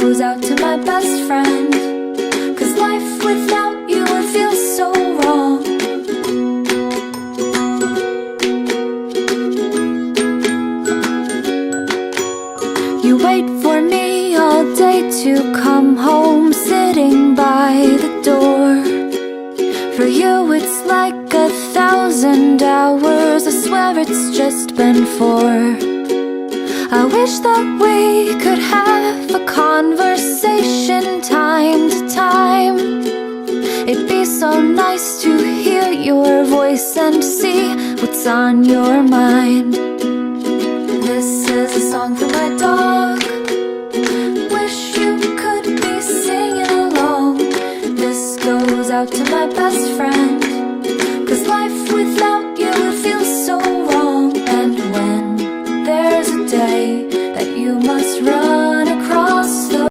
goes out to my best friend, 'cause life without you would feel so wrong. You wait for me all day to come home, sitting by the door. For you it's like 1,000 hours, I swear it's just been 4. I wish that we could have a conversation time to time. It'd be so nice to hear your voice and see what's on your mind.